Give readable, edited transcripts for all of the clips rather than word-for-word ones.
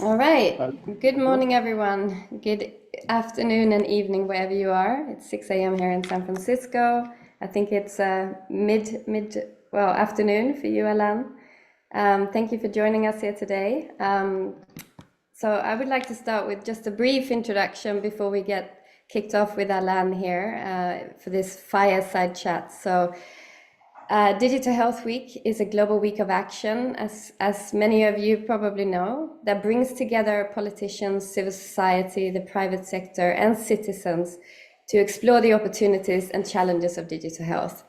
All right. Uh, Good morning, everyone. Good afternoon and evening wherever you are. It's 6 a.m. here in San Francisco. I think it's well, afternoon for you, Alain. Thank you for joining us here today. So I would like to start with just a brief introduction before we get kicked off with Alain here for this fireside chat. Digital Health Week is a global week of action, as many of you probably know, that brings together politicians, civil society, the private sector, and citizens to explore the opportunities and challenges of digital health.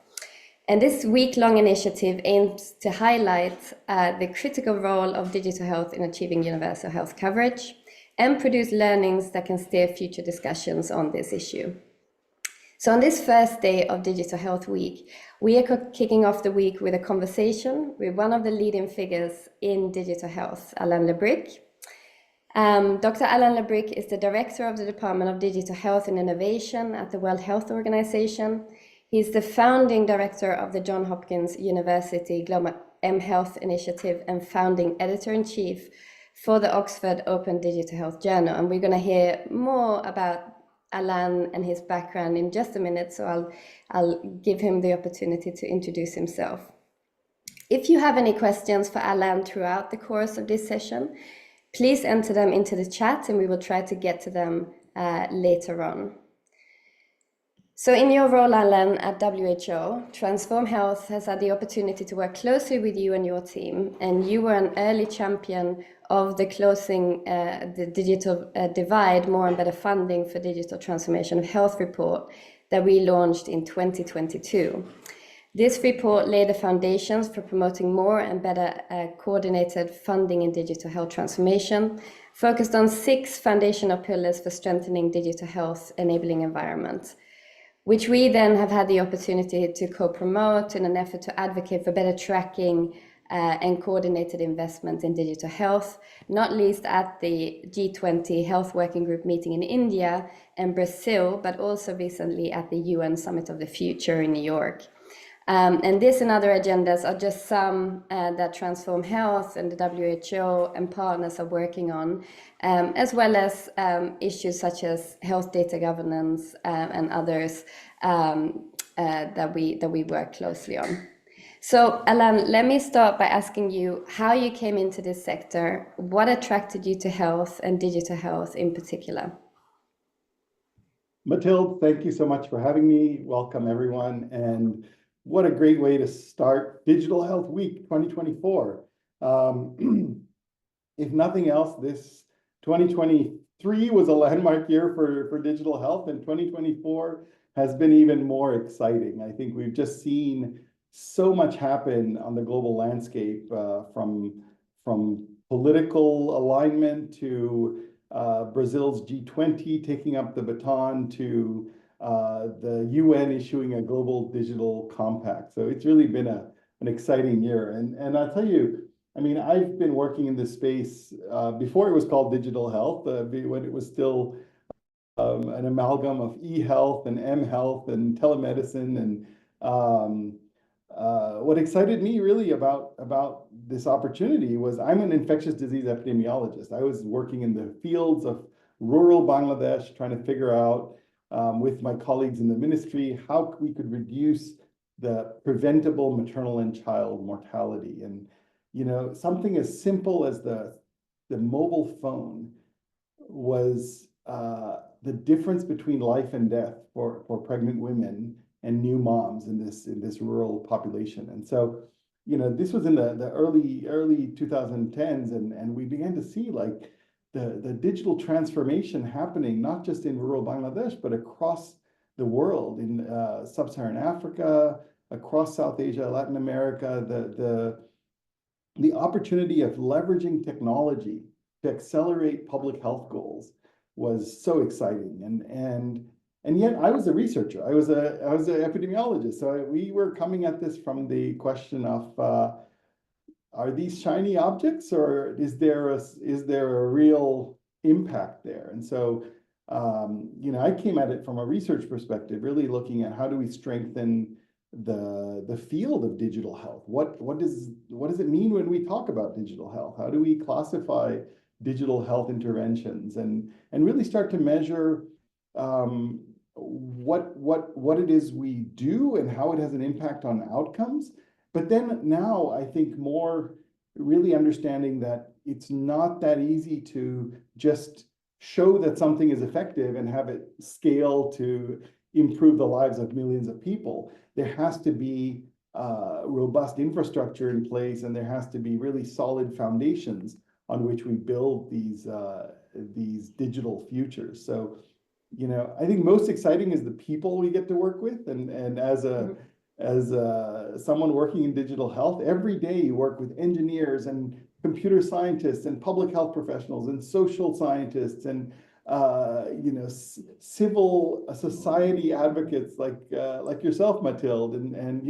And this week-long initiative aims to highlight the critical role of digital health in achieving universal health coverage and produce learnings that can steer future discussions on this issue. So on this first day of Digital Health Week, we are kicking off the week with a conversation with one of the leading figures in digital health, Alain Labrique. Dr. Alain Labrique is the director of the Department of Digital Health and Innovation at the World Health Organization. He's the founding director of the Johns Hopkins University Global mHealth Initiative and founding editor-in-chief for the Oxford Open Digital Health Journal. And we're going to hear more about Alain and his background in just a minute, so I'll give him the opportunity to introduce himself. If you have any questions for Alain throughout the course of this session, please enter them into the chat and we will try to get to them later on. So in your role, Alain, at WHO, Transform Health has had the opportunity to work closely with you and your team, and you were an early champion of the closing the digital divide, more and better funding for digital transformation of health report that we launched in 2022. This report laid the foundations for promoting more and better coordinated funding in digital health transformation, focused on 6 foundational pillars for strengthening digital health enabling environments, which we then have had the opportunity to co-promote in an effort to advocate for better tracking and coordinated investment in digital health, not least at the G20 Health Working Group meeting in India and Brazil, but also recently at the UN Summit of the Future in New York. And this and other agendas are just some that Transform Health and the WHO and partners are working on, as well as issues such as health data governance and others that we work closely on. So, Alain, let me start by asking you how you came into this sector, what attracted you to health and digital health in particular? Mathilde, thank you so much for having me. Welcome, everyone. And what a great way to start Digital Health Week 2024. If nothing else, this 2023 was a landmark year for digital health, and 2024 has been even more exciting. I think we've just seen so much happen on the global landscape, from political alignment to Brazil's G20 taking up the baton to the UN issuing a global digital compact. So it's really been an exciting year. And I'll tell you, I mean, I've been working in this space before it was called digital health, when it was still an amalgam of e-health and m-health and telemedicine. And what excited me really about this opportunity was I'm an infectious disease epidemiologist. I was working in the fields of rural Bangladesh, trying to figure out with my colleagues in the ministry how we could reduce the preventable maternal and child mortality. And something as simple as the mobile phone was the difference between life and death for pregnant women and new moms in this rural population. And so, this was in the early 2010s, and we began to see like the digital transformation happening not just in rural Bangladesh, but across the world, in sub-Saharan Africa, across South Asia, Latin America. The opportunity of leveraging technology to accelerate public health goals was so exciting. And yet I was a researcher. I was an epidemiologist. So we were coming at this from the question of are these shiny objects, or is there a real impact there? And so I came at it from a research perspective, really looking at how do we strengthen the field of digital health. What does it mean when we talk about digital health? How do we classify digital health interventions, and really start to measure what it is we do and how it has an impact on outcomes. But then now I think more really understanding that it's not that easy to just show that something is effective and have it scale to improve the lives of millions of people. There has to be robust infrastructure in place, and there has to be really solid foundations on which we build these digital futures. So, I think most exciting is the people we get to work with, and as someone working in digital health, every day you work with engineers and computer scientists and public health professionals and social scientists and civil society advocates like yourself, Mathilde, and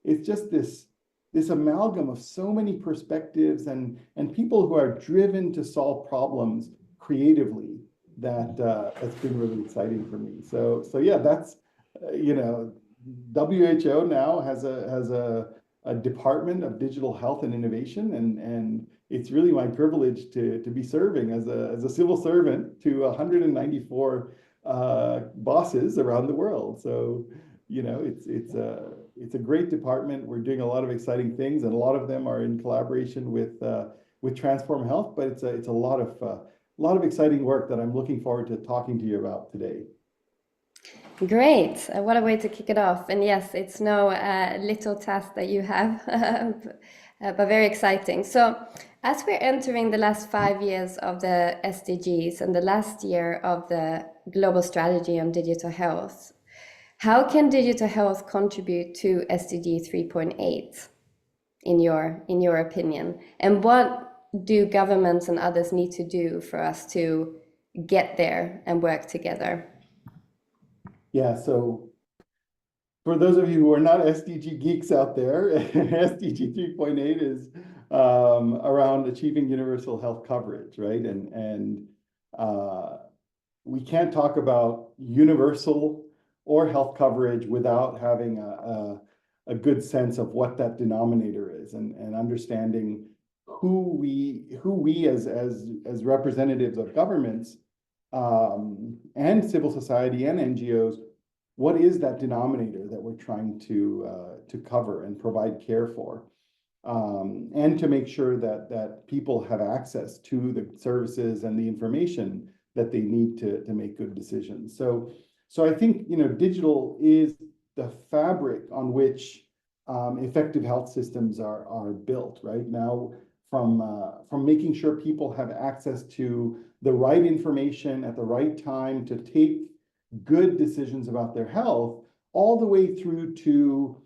it's just this amalgam of so many perspectives and people who are driven to solve problems creatively that's been really exciting for me. So yeah, that's WHO now has a department of digital health and innovation, and it's really my privilege to be serving as a civil servant to 194 bosses around the world. So it's a great department. We're doing a lot of exciting things, and a lot of them are in collaboration with Transform Health. But it's a lot of exciting work that I'm looking forward to talking to you about today. Great. What a way to kick it off. And yes, it's no little task that you have, but very exciting. So as we're entering the last 5 years of the SDGs and the last year of the global strategy on digital health, how can digital health contribute to SDG 3.8 in your opinion? And what do governments and others need to do for us to get there and work together? Yeah, so for those of you who are not SDG geeks out there, SDG 3.8 is around achieving universal health coverage, right? And we can't talk about universal or health coverage without having a good sense of what that denominator is, and understanding who we as representatives of governments and civil society and NGOs, what is that denominator that we're trying to cover and provide care for, and to make sure that people have access to the services and the information that they need to make good decisions. So I think digital is the fabric on which effective health systems are built right now, from making sure people have access to the right information at the right time to take good decisions about their health, all the way through to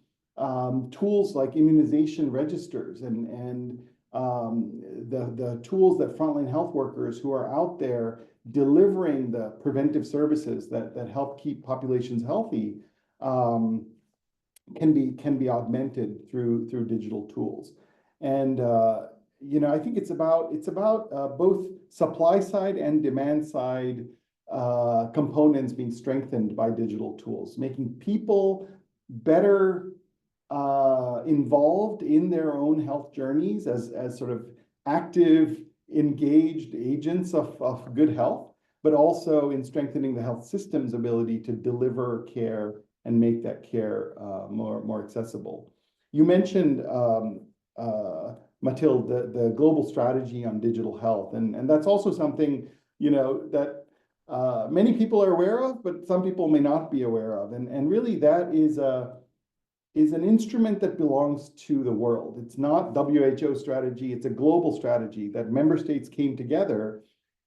tools like immunization registers and the tools that frontline health workers who are out there delivering the preventive services that help keep populations healthy can be augmented through digital tools. And I think it's about both supply side and demand side components being strengthened by digital tools, making people better involved in their own health journeys as sort of active, engaged agents of good health, but also in strengthening the health system's ability to deliver care and make that care more accessible. You mentioned, Mathilde, the global strategy on digital health, and that's also something that many people are aware of, but some people may not be aware of, and really that is an instrument that belongs to the world. It's not WHO strategy, it's a global strategy that member states came together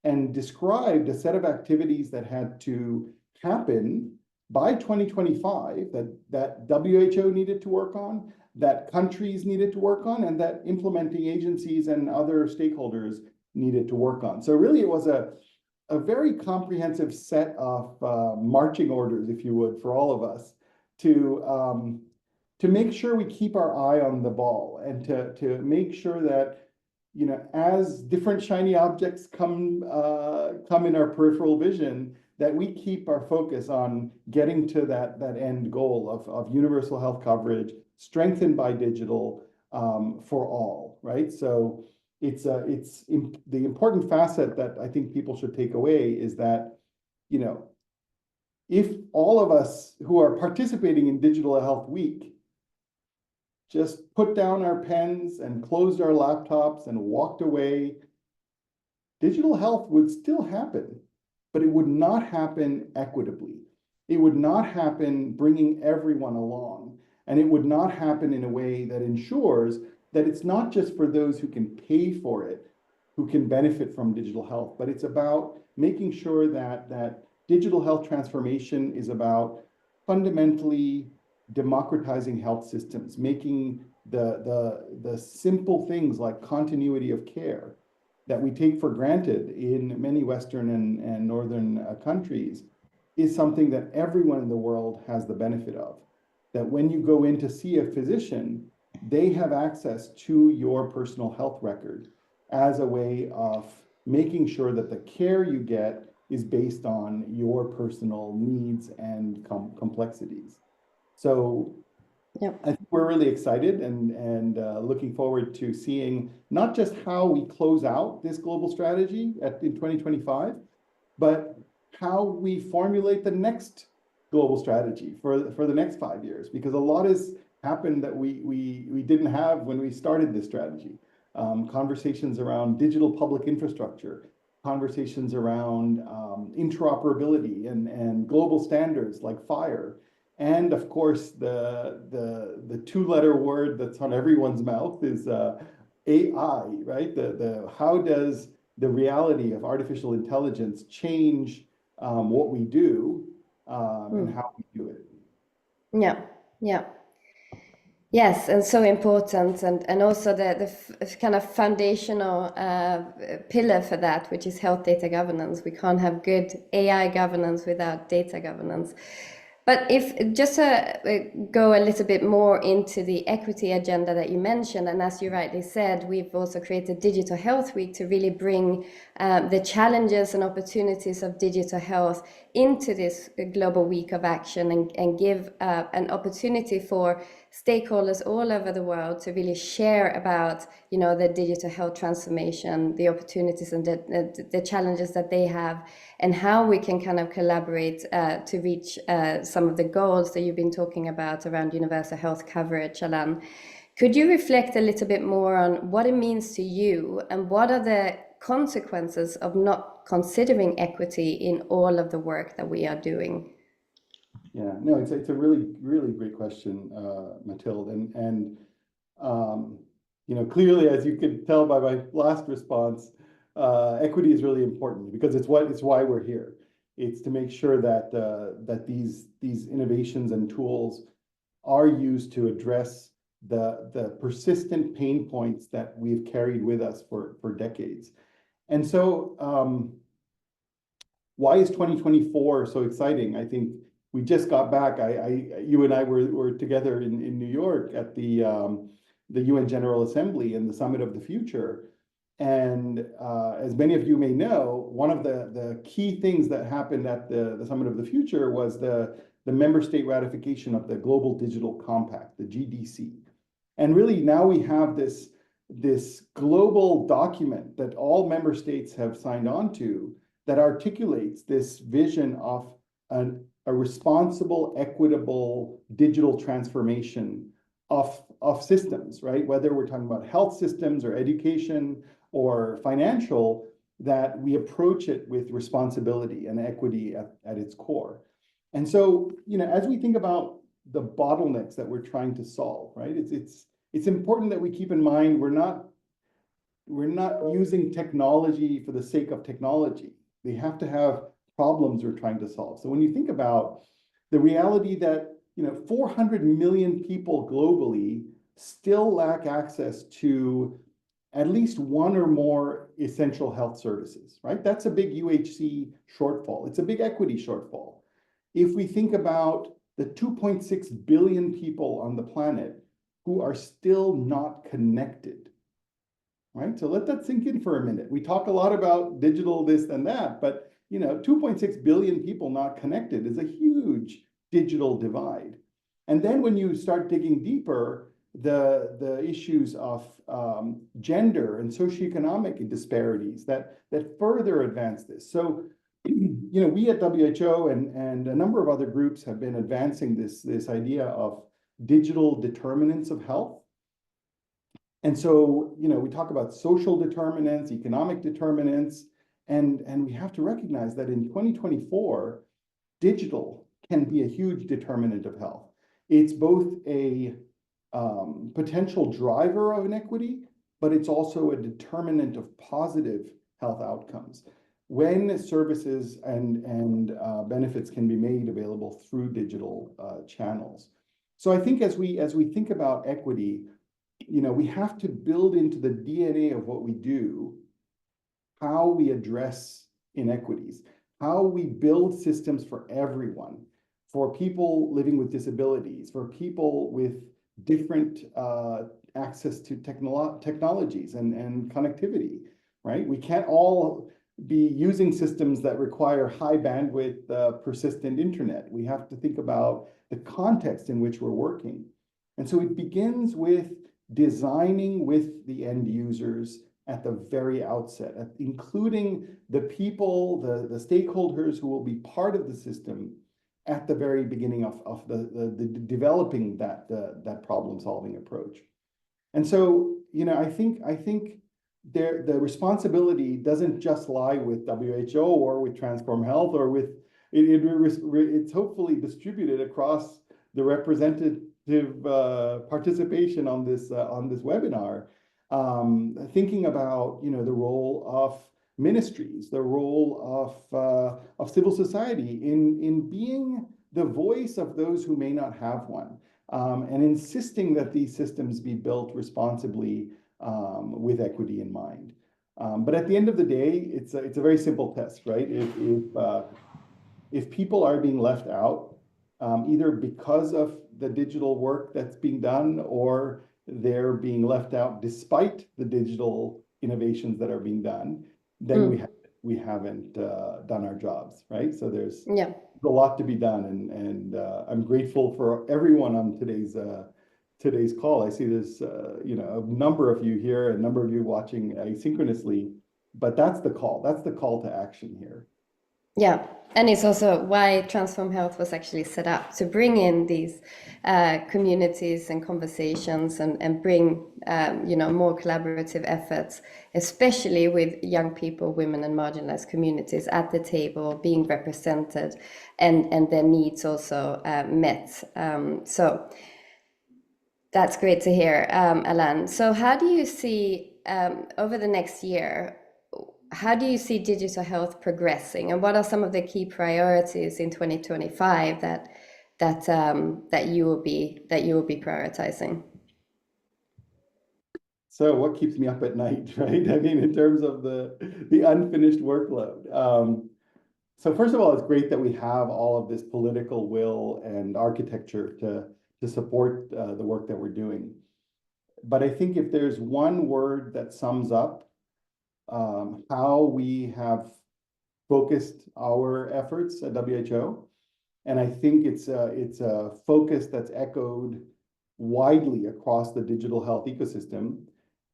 and described a set of activities that had to happen by 2025 that WHO needed to work on, that countries needed to work on, and that implementing agencies and other stakeholders needed to work on. So really it was a very comprehensive set of marching orders, if you would, for all of us to make sure we keep our eye on the ball, and to make sure that as different shiny objects come in our peripheral vision, that we keep our focus on getting to that end goal of universal health coverage strengthened by digital for all, right? So the important facet that I think people should take away is that, you know, if all of us who are participating in Digital Health Week just put down our pens and closed our laptops and walked away, digital health would still happen, but it would not happen equitably. It would not happen bringing everyone along, and it would not happen in a way that ensures that it's not just for those who can pay for it, who can benefit from digital health, but it's about making sure that digital health transformation is about fundamentally democratizing health systems, making the simple things like continuity of care that we take for granted in many Western and Northern countries is something that everyone in the world has the benefit of. That when you go in to see a physician, they have access to your personal health record as a way of making sure that the care you get is based on your personal needs and complexities. So Yep. I think we're really excited and looking forward to seeing not just how we close out this global strategy in 2025, but how we formulate the next global strategy for the next 5 years, because a lot has happened that we didn't have when we started this strategy. Conversations around digital public infrastructure, conversations around interoperability and global standards like FHIR. And of course, the two-letter word that's on everyone's mouth is AI, right? How does the reality of artificial intelligence change what we do and how we do it? Yeah, yeah. Yes, and so important, and also the kind of foundational pillar for that, which is health data governance. We can't have good AI governance without data governance. But if just to go a little bit more into the equity agenda that you mentioned, and as you rightly said, we've also created Digital Health Week to really bring the challenges and opportunities of digital health into this global week of action and give an opportunity for stakeholders all over the world to really share about, you know, the digital health transformation, the opportunities and the challenges that they have, and how we can kind of collaborate to reach some of the goals that you've been talking about around universal health coverage, Alain. Could you reflect a little bit more on what it means to you and what are the consequences of not considering equity in all of the work that we are doing? Yeah, no, it's a really, really great question, Mathilde. And you know, clearly, as you could tell by my last response, equity is really important because it's why we're here. It's to make sure that that these innovations and tools are used to address the persistent pain points that we've carried with us for decades. And so, why is 2024 so exciting? I think we just got back. You and I were together in New York at the UN General Assembly and the Summit of the Future. And as many of you may know, one of the key things that happened at the Summit of the Future was the member state ratification of the Global Digital Compact, the GDC. And really now we have this global document that all member states have signed on to that articulates this vision of a responsible, equitable digital transformation of systems, right? Whether we're talking about health systems or education or financial, that we approach it with responsibility and equity at its core. And so, you know, as we think about the bottlenecks that we're trying to solve, right? It's important that we keep in mind we're not using technology for the sake of technology. They have to have problems we're trying to solve. So when you think about the reality that, you know, 400 million people globally still lack access to at least one or more essential health services, right? That's a big UHC shortfall. It's a big equity shortfall. If we think about the 2.6 billion people on the planet who are still not connected, right? So let that sink in for a minute. We talk a lot about digital this and that, but you know, 2.6 billion people not connected is a huge digital divide. And then when you start digging deeper, the issues of gender and socioeconomic disparities that further advance this. So, we at WHO and a number of other groups have been advancing this idea of digital determinants of health. And so, we talk about social determinants, economic determinants, and we have to recognize that in 2024, digital can be a huge determinant of health. It's both a potential driver of inequity, but it's also a determinant of positive health outcomes when services and benefits can be made available through digital channels. So I think as we think about equity, we have to build into the DNA of what we do how we address inequities, how we build systems for everyone, for people living with disabilities, for people with different access to technologies and connectivity, right? We can't all be using systems that require high bandwidth, persistent internet. We have to think about the context in which we're working. And so it begins with designing with the end users at the very outset, including the people, the stakeholders who will be part of the system at the very beginning of the developing that problem-solving approach. And so, I think the responsibility doesn't just lie with WHO or with Transform Health or with it's hopefully distributed across the representative participation on this webinar. Thinking about the role of ministries, the role of civil society in being the voice of those who may not have one, and insisting that these systems be built responsibly with equity in mind. But at the end of the day, it's a very simple test, right? If people are being left out, either because of the digital work that's being done or they're being left out despite the digital innovations that are being done, then we haven't done our jobs, right? So there's a lot to be done, and I'm grateful for everyone on today's call. I see there's a number of you here, a number of you watching asynchronously, but that's the call. That's the call to action here. Yeah, and it's also why Transform Health was actually set up, to bring in these communities and conversations and bring more collaborative efforts, especially with young people, women and marginalized communities at the table, being represented and their needs also met. So that's great to hear, Alain. So how do you see over the next year, how do you see digital health progressing, and what are some of the key priorities in 2025 that you will be prioritizing? So what keeps me up at night, right? I mean, in terms of the unfinished workload. So first of all, it's great that we have all of this political will and architecture to support the work that we're doing. But I think if there's one word that sums up how we have focused our efforts at WHO, and I think it's a focus that's echoed widely across the digital health ecosystem.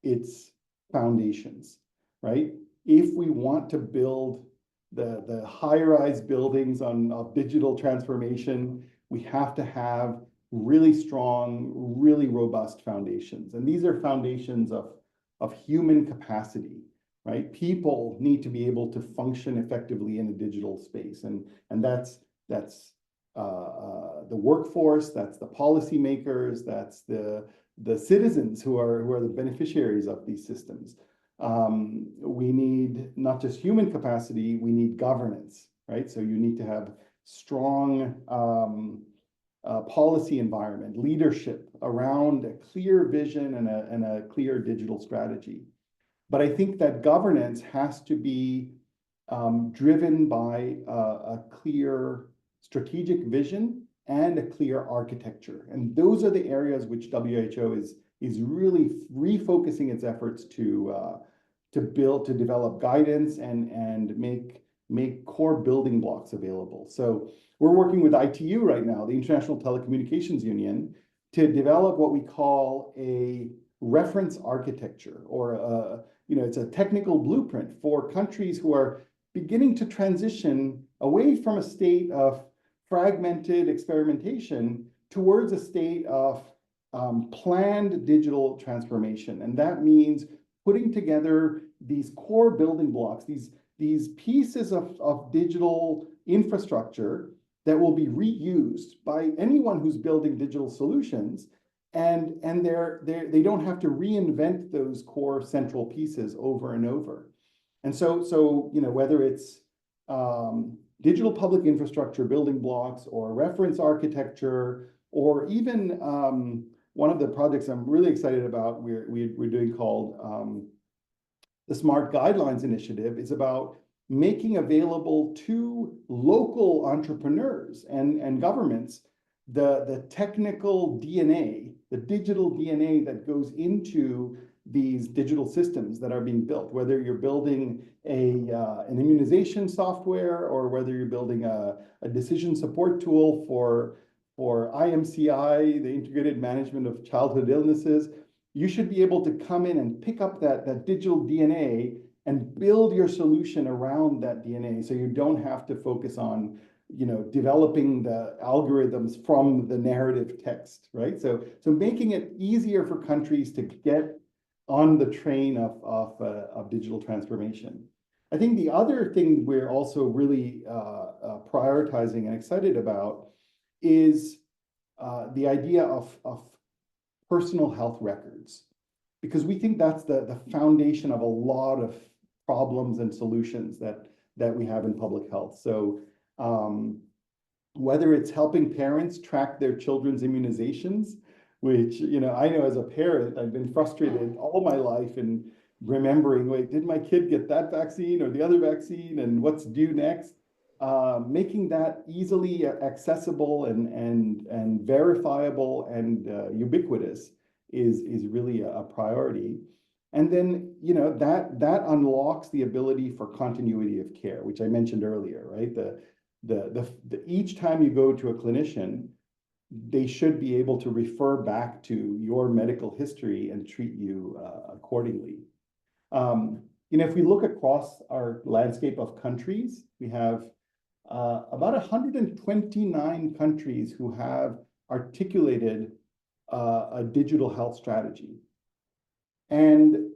It's foundations, right? If we want to build the high-rise buildings of digital transformation, we have to have really strong, really robust foundations. And these are foundations of human capacity, right? People need to be able to function effectively in a digital space. And that's the workforce, that's the policymakers, that's the citizens who are the beneficiaries of these systems. We need not just human capacity, we need governance, right? So you need to have strong policy environment, leadership around a clear vision and a clear digital strategy. But I think that governance has to be driven by a clear strategig vision and a clear architecture. And those are the areas which WHO is really refocusing its efforts to develop guidance and make core building blocks available. So we're working with ITU right now, the International Telecommunications Union, to develop what we call a reference architecture, or it's a technical blueprint for countries who are beginning to transition away from a state of fragmented experimentation towards a state of planned digital transformation. And that means putting together these core building blocks, these pieces of digital infrastructure that will be reused by anyone who's building digital solutions, and they don't have to reinvent those core central pieces over and over. And so whether it's digital public infrastructure building blocks, or reference architecture, or even one of the projects I'm really excited about we're doing called the Smart Guidelines Initiative, is about making available to local entrepreneurs and governments the technical DNA, the digital DNA that goes into these digital systems that are being built, whether you're building an immunization software, or whether you're building a decision support tool for IMCI, the Integrated Management of Childhood Illnesses. You should be able to come in and pick up that digital DNA and build your solution around that DNA, so you don't have to focus on developing the algorithms from the narrative text, right? So making it easier for countries to get on the train of digital transformation. I think the other thing we're also really prioritizing and excited about is the idea of personal health records, because we think that's the foundation of a lot of problems and solutions that we have in public health. So whether it's helping parents track their children's immunizations, which I know as a parent, I've been frustrated all my life in remembering, wait, did my kid get that vaccine or the other vaccine, and what's due next? Making that easily accessible and verifiable and ubiquitous is really a priority. And then that unlocks the ability for continuity of care, which I mentioned earlier, right? Each time you go to a clinician, they should be able to refer back to your medical history and treat you accordingly. If we look across our landscape of countries, we have about 129 countries who have articulated a digital health strategy. And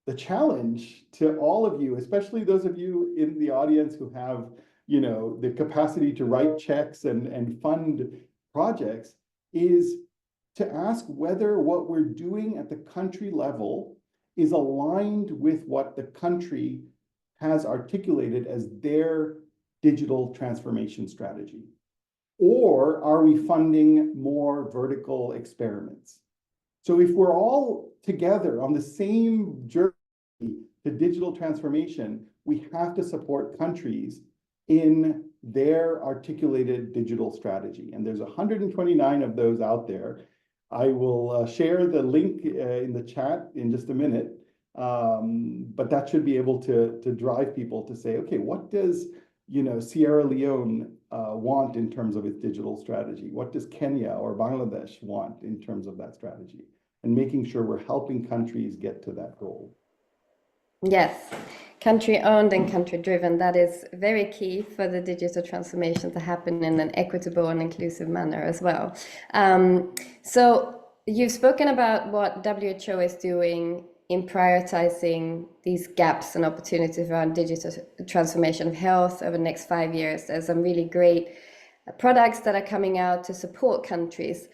the challenge to all of you, especially those of you in the audience who have the capacity to write checks and fund projects, is to ask whether what we're doing at the country level is aligned with what the country has articulated as their digital transformation strategy. Or are we funding more vertical experiments? So if we're all together on the same journey to digital transformation, we have to support countries in their articulated digital strategy. And there's 129 of those out there. I will share the link in the chat in just a minute, but that should be able to drive people to say, okay, what does Sierra Leone want in terms of its digital strategy? What does Kenya or Bangladesh want in terms of that strategy? And making sure we're helping countries get to that goal. Yes, country owned and country driven. That is very key for the digital transformation to happen in an equitable and inclusive manner as well. So you've spoken about what WHO is doing in prioritizing these gaps and opportunities around digital transformation of health over the next 5 years. There's some really great products that are coming out to support countries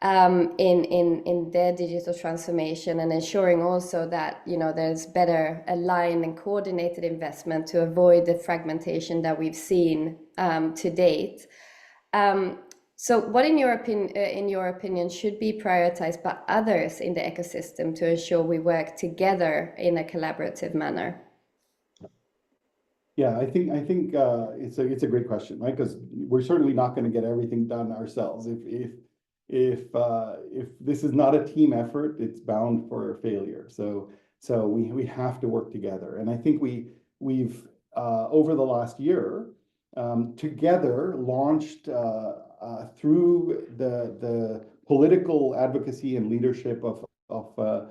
in their digital transformation, and ensuring also that there's better aligned and coordinated investment to avoid the fragmentation that we've seen to date. So what in your opinion should be prioritized by others in the ecosystem to ensure we work together in a collaborative manner? Yeah, I think it's a great question, right? Because we're certainly not going to get everything done ourselves. If this is not a team effort, it's bound for failure. So we have to work together. And I think we've over the last year together launched through the political advocacy and leadership of a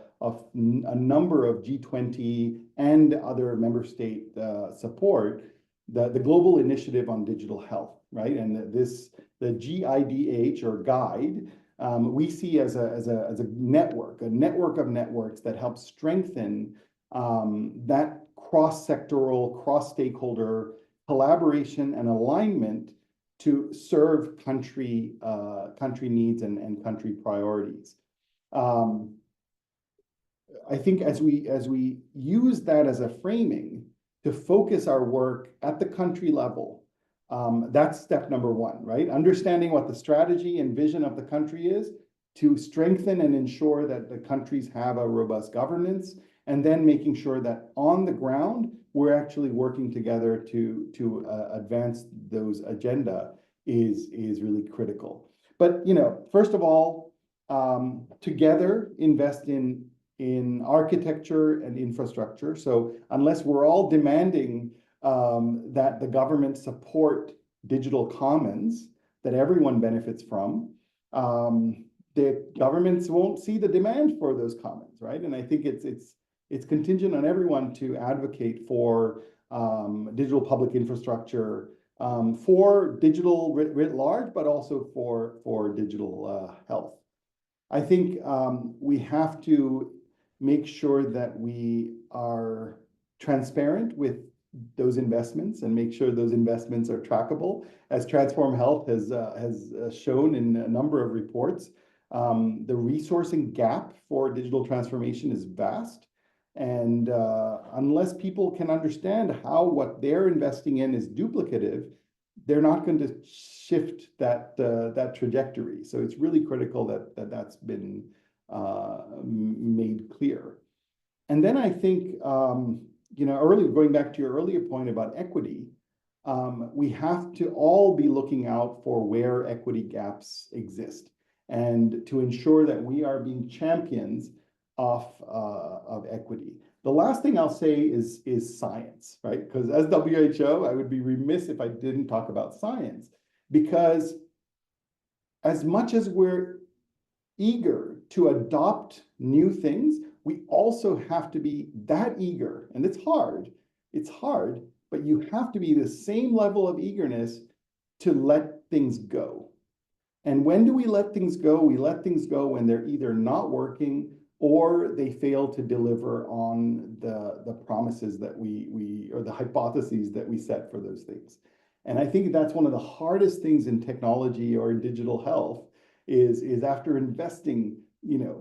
number of G20 and other member state support, the global initiative on digital health, right? And the GIDH or guide, we see as a network of networks that helps strengthen that cross-sectoral, cross-stakeholder collaboration and alignment to serve country needs and country priorities. I think as we use that as a framing to focus our work at the country level, that's step number one, right? Understanding what the strategy and vision of the country is to strengthen and ensure that the countries have a robust governance, and then making sure that on the ground, we're actually working together to advance those agenda is really critical. But, first of all, together invest in architecture and infrastructure. So unless we're all demanding that the government support digital commons that everyone benefits from, the governments won't see the demand for those commons, right? And I think it's contingent on everyone to advocate for digital public infrastructure, for digital writ large, but also for digital health. I think we have to make sure that we are transparent with those investments and make sure those investments are trackable. As Transform Health has shown in a number of reports, the resourcing gap for digital transformation is vast. And unless people can understand how what they're investing in is duplicative, they're not going to shift that trajectory. So it's really critical that that's been made clear. And then I think, going back to your earlier point about equity, we have to all be looking out for where equity gaps exist and to ensure that we are being champions of equity. The last thing I'll say is science, right? Because as WHO, I would be remiss if I didn't talk about science, because as much as we're eager to adopt new things, we also have to be that eager, and it's hard, but you have to be the same level of eagerness to let things go. And when do we let things go? We let things go when they're either not working or they fail to deliver on the promises that we or the hypotheses that we set for those things. And I think that's one of the hardest things in technology or in digital health is after investing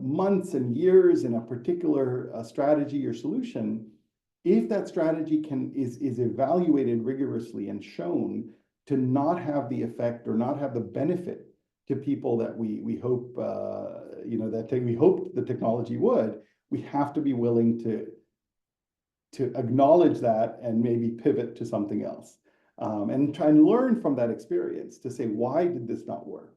months and years in a particular strategy or solution, if that strategy is evaluated rigorously and shown to not have the effect or not have the benefit to people that we hope we hoped the technology would, we have to be willing to acknowledge that and maybe pivot to something else, and try and learn from that experience to say, why did this not work,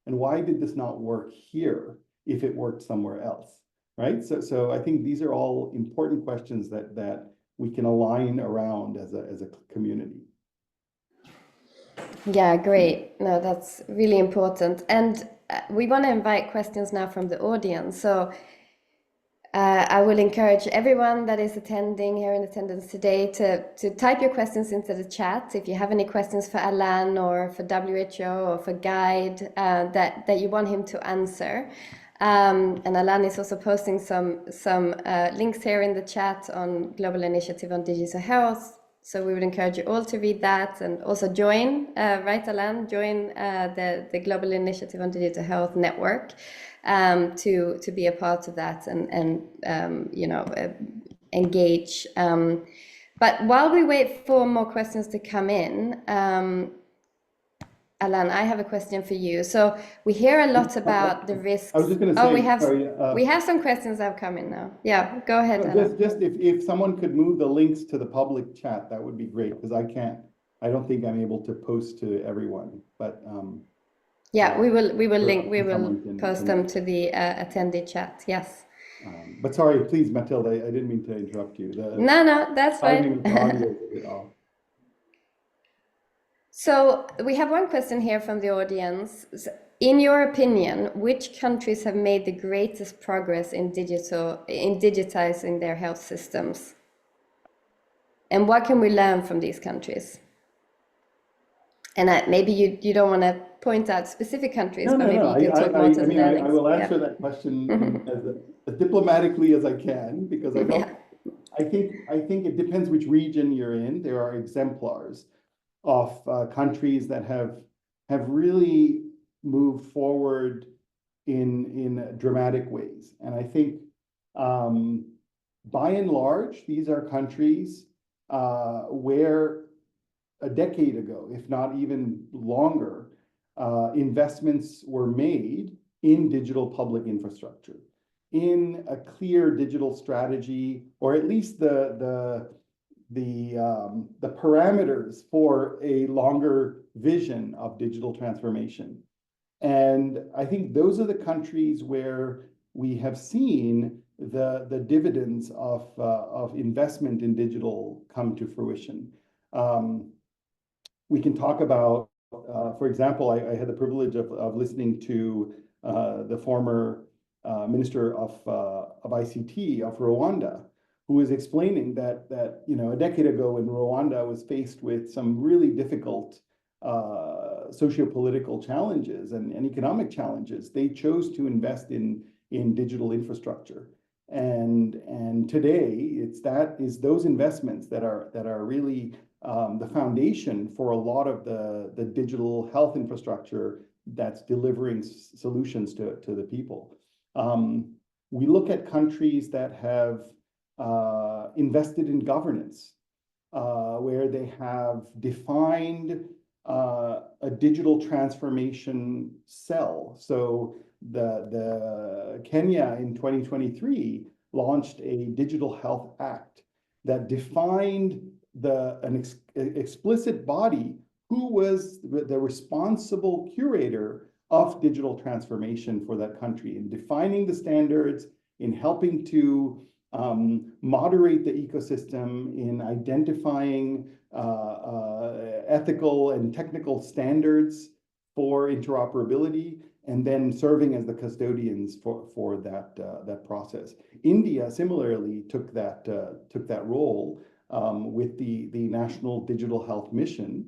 and why did this not work here if it worked somewhere else, right? So I think these are all important questions that we can align around as a community. Yeah, great. No, that's really important. And we want to invite questions now from the audience. So I will encourage everyone that is attending here in attendance today to type your questions into the chat. If you have any questions for Alain or for WHO or for Guide that you want him to answer. And Alain is also posting some links here in the chat on Global Initiative on Digital Health. So we would encourage you all to read that and also join, right, Alain? Join the Global Initiative on Digital Health network to be a part of that and engage. But while we wait for more questions to come in, Alain, I have a question for you. So we hear a lot about the risks. I was just going to say, we have some questions that have come in now. Yeah, go ahead, Alain. Just if someone could move the links to the public chat, that would be great, because I don't think I'm able to post to everyone, but yeah, we will post them to the attendee chat. Yes. But sorry, please, Mathilde, I didn't mean to interrupt you. No, that's fine. So we have one question here from the audience. In your opinion, which countries have made the greatest progress in digitizing their health systems? And what can we learn from these countries? And maybe you don't want to point out specific countries, No, but no, maybe no. you can talk more to the I learnings. will answer that question as diplomatically as I can, because I think it depends which region you're in. There are exemplars of countries that have really moved forward in dramatic ways. And I think by and large, these are countries where a decade ago, if not even longer, investments were made in digital public infrastructure, in a clear digital strategy, or at least the parameters for a longer vision of digital transformation. And I think those are the countries where we have seen the dividends of investment in digital come to fruition. We can talk about, for example, I had the privilege of listening to the former Minister of ICT of Rwanda, who was explaining that a decade ago when Rwanda was faced with some really difficult socio-political challenges and economic challenges, they chose to invest in digital infrastructure. And today it's those investments that are really the foundation for a lot of the digital health infrastructure that's delivering solutions to the people. We look at countries that have invested in governance, where they have defined a digital transformation cell. So the Kenya in 2023 launched a Digital Health Act that defined an explicit body who was the responsible curator of digital transformation for that country, in defining the standards, in helping to moderate the ecosystem, in identifying ethical and technical standards for interoperability, and then serving as the custodians for that process. India similarly took that role with the National Digital Health Mission,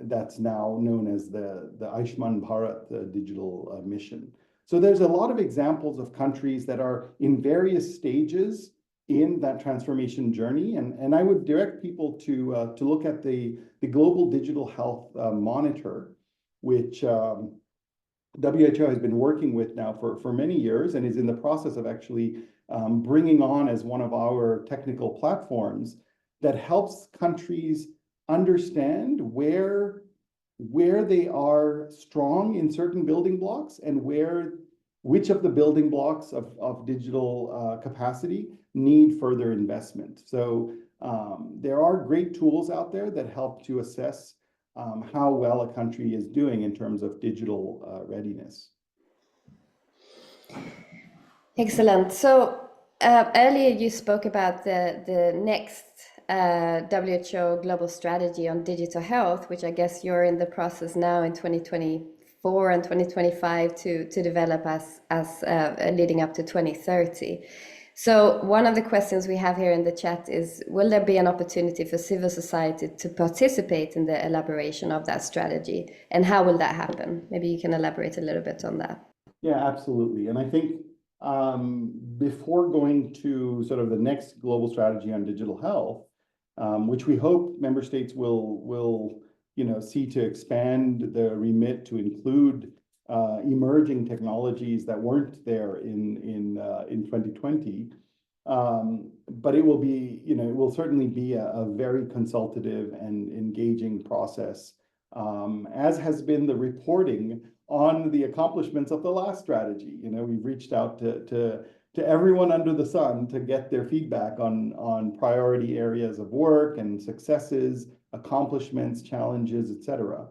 that's now known as the Ayushman Bharat Digital Mission. So there's a lot of examples of countries that are in various stages in that transformation journey, and I would direct people to look at the Global Digital Health Monitor, which WHO has been working with now for many years and is in the process of actually bringing on as one of our technical platforms that helps countries understand where they are strong in certain building blocks and which of the building blocks of digital capacity need further investment. So there are great tools out there that help to assess how well a country is doing in terms of digital readiness. Excellent. So earlier you spoke about the next WHO global strategy on digital health, which I guess you're in the process now in 2024 and 2025 to develop as leading up to 2030. So one of the questions we have here in the chat is, will there be an opportunity for civil society to participate in the elaboration of that strategy? And how will that happen? Maybe you can elaborate a little bit on that. Yeah, absolutely. And I think before going to sort of the next global strategy on digital health, which we hope member states will see to expand the remit to include emerging technologies that weren't there in 2020, but it will certainly be a very consultative and engaging process, as has been the reporting on the accomplishments of the last strategy. We've reached out to everyone under the sun to get their feedback on priority areas of work and successes, accomplishments, challenges, etc.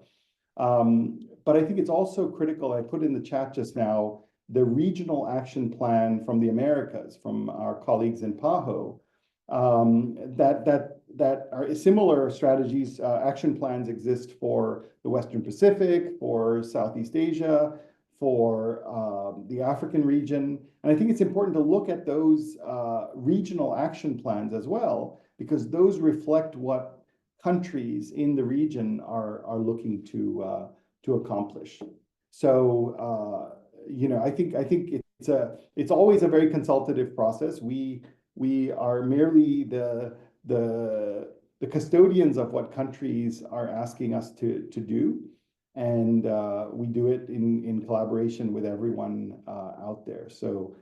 But I think it's also critical, I put in the chat just now, the regional action plan from the Americas, from our colleagues in PAHO, that that are similar strategies, action plans exist for the Western Pacific, for Southeast Asia, for the African region. And I think it's important to look at those regional action plans as well, because those reflect what countries in the region are looking to accomplish. So I think it's always a very consultative process. We are merely the custodians of what countries are asking us to do, and we do it in collaboration with everyone out there. So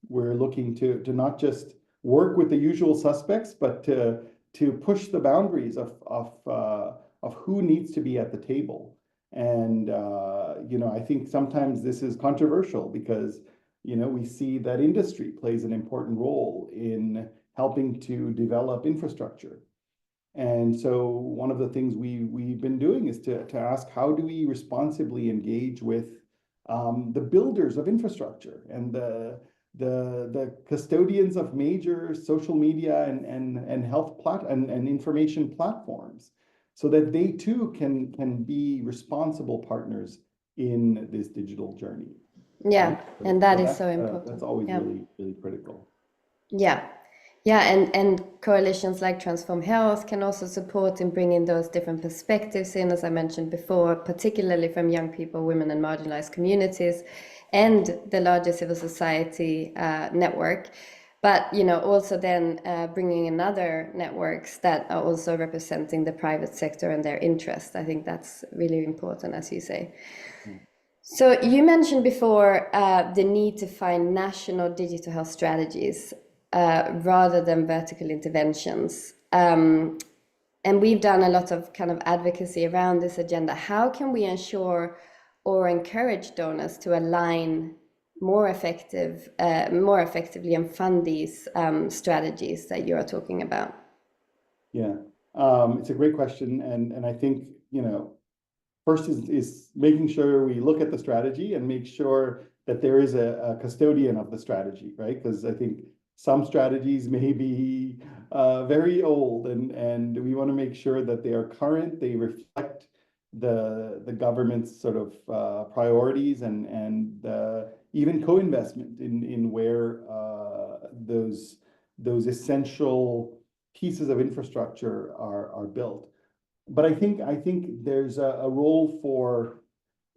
we're looking to not just work with the usual suspects, but to push the boundaries of who needs to be at the table. And I think sometimes this is controversial because we see that industry plays an important role in helping to develop infrastructure. And so one of the things we've been doing is to ask, how do we responsibly engage with the builders of infrastructure and the custodians of major social media and health and information platforms, so that they too can be responsible partners in this digital journey. Yeah, Right? and that is so important. That's always really, really critical. Yeah. Yeah, and coalitions like Transform Health can also support in bringing those different perspectives in, as I mentioned before, particularly from young people, women, and marginalized communities, and the larger civil society network. But also then bringing in other networks that are also representing the private sector and their interests. I think that's really important, as you say. So you mentioned before the need to find national digital health strategies rather than vertical interventions. And we've done a lot of kind of advocacy around this agenda. How can we ensure or encourage donors to align more effectively and fund these strategies that you are talking about? Yeah, it's a great question, and I think first is making sure we look at the strategy and make sure that there is a custodian of the strategy, right? Because I think some strategies may be very old, and we want to make sure that they are current, they reflect the government's sort of priorities and even co-investment in where those essential pieces of infrastructure are built. But I think there's a role for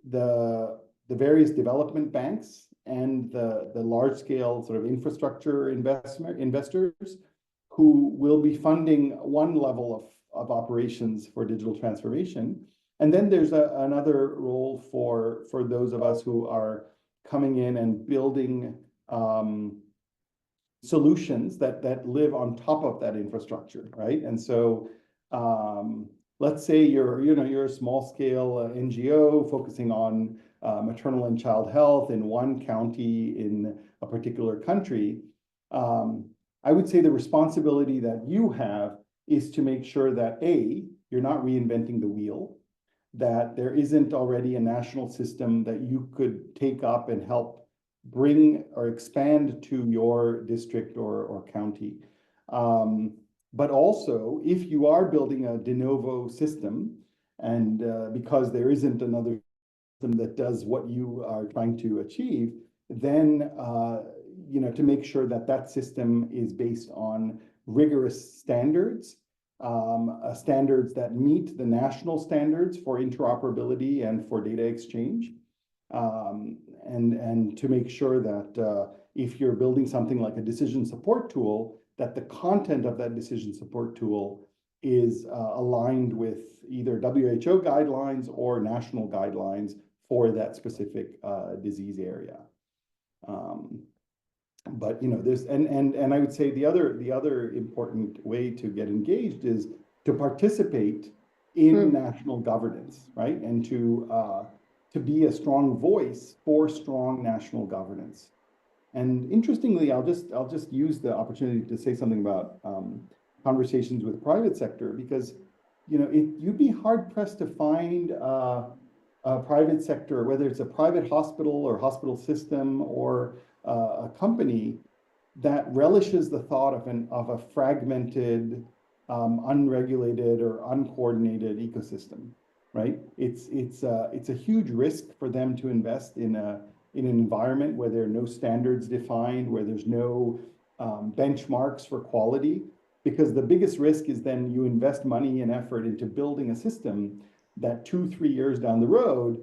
the various development banks and the large scale sort of infrastructure investors who will be funding one level of operations for digital transformation. And then there's another role for those of us who are coming in and building solutions that live on top of that infrastructure, right? And so let's say you're a small scale NGO focusing on maternal and child health in one county in a particular country. I would say the responsibility that you have is to make sure that you're not reinventing the wheel, that there isn't already a national system that you could take up and help bring or expand to your district or county. But also, if you are building a de novo system, and because there isn't another system that does what you are trying to achieve, then to make sure that system is based on rigorous standards, standards that meet the national standards for interoperability and for data exchange, and to make sure that if you're building something like a decision support tool, that the content of that decision support tool is aligned with either WHO guidelines or national guidelines for that specific disease area. But there's and I would say the other important way to get engaged is to participate in national governance, right? And to be a strong voice for strong national governance. And interestingly, I'll just use the opportunity to say something about conversations with private sector, because you'd be hard pressed to find a private sector, whether it's a private hospital or hospital system or a company that relishes the thought of a fragmented unregulated or uncoordinated ecosystem, right? It's a huge risk for them to invest in an environment where there are no standards defined, where there's no benchmarks for quality, because the biggest risk is then you invest money and effort into building a system that 2-3 years down the road,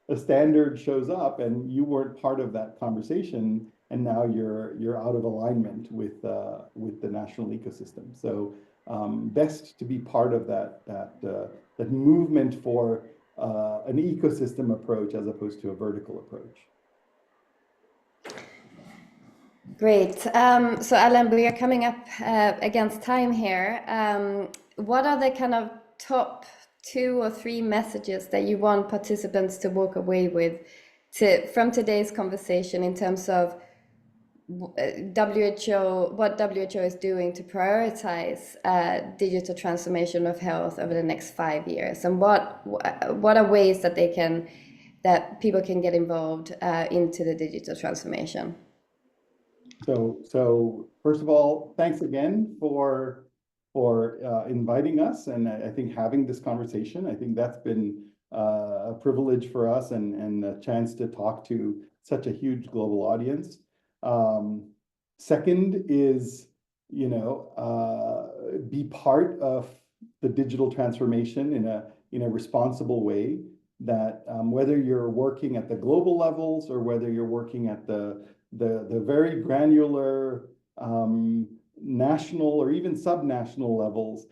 a standard shows up and you weren't part of that conversation, and now you're out of alignment with the national ecosystem. So best to be part of that movement for an ecosystem approach as opposed to a vertical approach. Great. So Alain, we are coming up against time here. What are the kind of top 2 or 3 messages that you want participants to walk away with from today's conversation in terms of WHO, what WHO is doing to prioritize digital transformation of health over the next 5 years, and what are ways that people can get involved into the digital transformation? So first of all, thanks again for inviting us, and I think having this conversation. I think that's been a privilege for us, and a chance to talk to such a huge global audience. Second is, be part of the digital transformation in a responsible way. That whether you're working at the global levels or whether you're working at the very granular national or even subnational levels,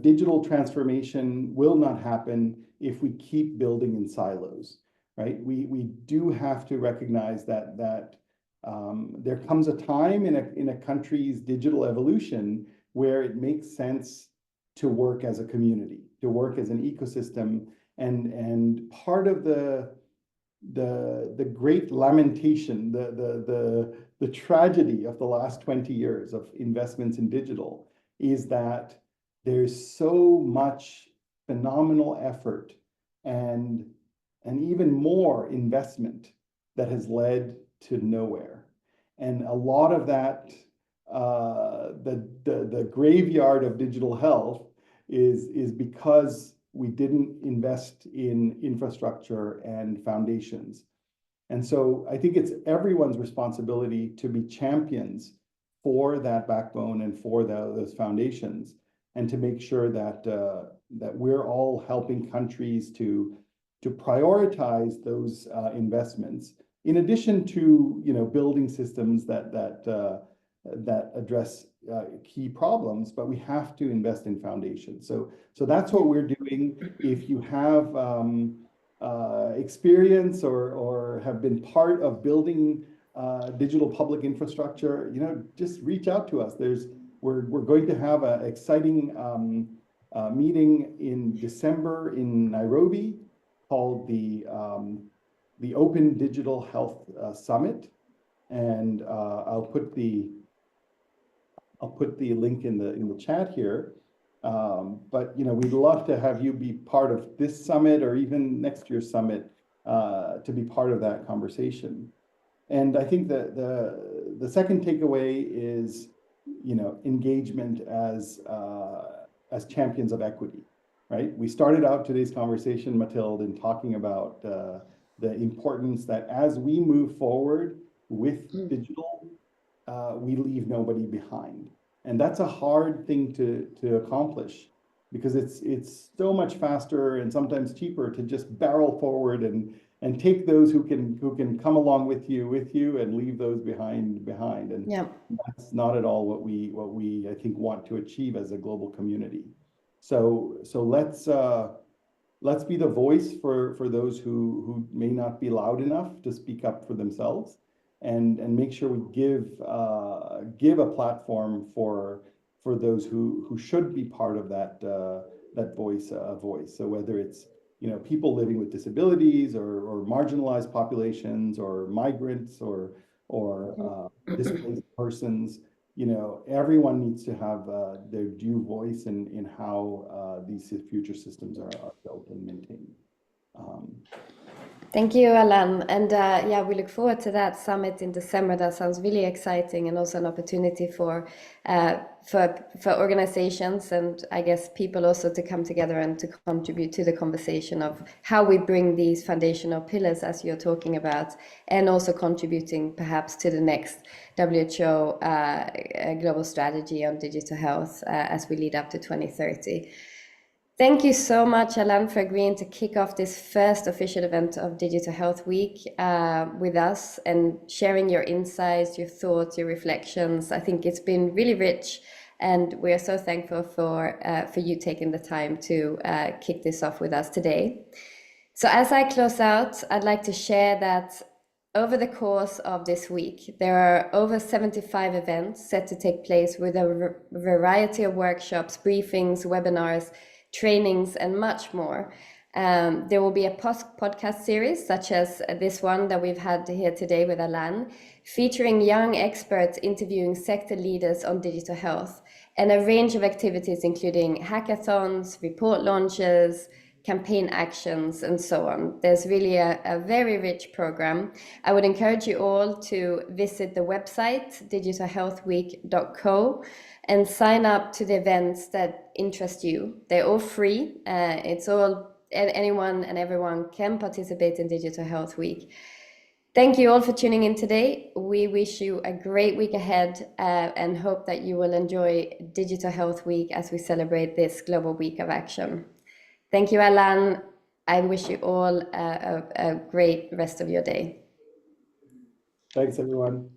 digital transformation will not happen if we keep building in silos, right? We do have to recognize that there comes a time in a country's digital evolution where it makes sense to work as a community, to work as an ecosystem, and part of the great lamentation, the tragedy of the last 20 years of investments in digital is that there's so much phenomenal effort and even more investment that has led to nowhere. And a lot of that, the graveyard of digital health is because we didn't invest in infrastructure and foundations. And so I think it's everyone's responsibility to be champions for that backbone and for those foundations, and to make sure that we're all helping countries to prioritize those investments, in addition to building systems that address key problems, but we have to invest in foundations. So that's what we're doing. If you have experience or have been part of building digital public infrastructure, just reach out to us. We're going to have an exciting meeting in December in Nairobi called the Open Digital Health Summit, and I'll put the link in the chat here. But we'd love to have you be part of this summit or even next year's summit to be part of that conversation. And I think that the second takeaway is engagement as champions of equity, right? We started out today's conversation, Mathilde, in talking about the importance that as we move forward with digital, we leave nobody behind. And that's a hard thing to accomplish, because it's so much faster and sometimes cheaper to just barrel forward and take those who can come along with you and leave those behind. And that's not at all what we I think want to achieve as a global community. So let's be the voice for those who may not be loud enough to speak up for themselves, and make sure we give a platform for those who should be part of that voice. So whether it's people living with disabilities or marginalized populations or migrants or displaced persons, everyone needs to have their due voice in how these future systems are built and maintained. Thank you, Alain. And yeah, we look forward to that summit in December. That sounds really exciting, and also an opportunity uh, for organizations and I guess people also to come together and to contribute to the conversation of how we bring these foundational pillars, as you're talking about, and also contributing perhaps to the next WHO global strategy on digital health as we lead up to 2030. Thank you so much, Alain, for agreeing to kick off this first official event of Digital Health Week with us and sharing your insights, your thoughts, your reflections. I think it's been really rich, and we are so thankful for you taking the time to kick this off with us today. So as I close out, I'd like to share that over the course of this week, there are over 75 events set to take place with a variety of workshops, briefings, webinars, trainings, and much more. There will be a podcast series such as this one that we've had here today with Alain, featuring young experts interviewing sector leaders on digital health, and a range of activities including hackathons, report launches, campaign actions, and so on. There's really a very rich program. I would encourage you all to visit the website digitalhealthweek.co and sign up to the events that interest you. They're all free. It's all, anyone and everyone can participate in Digital Health Week. Thank you all for tuning in today. We wish you a great week ahead and hope that you will enjoy Digital Health Week as we celebrate this global week of action. Thank you, Alain. I wish you all a great rest of your day. Thanks, everyone.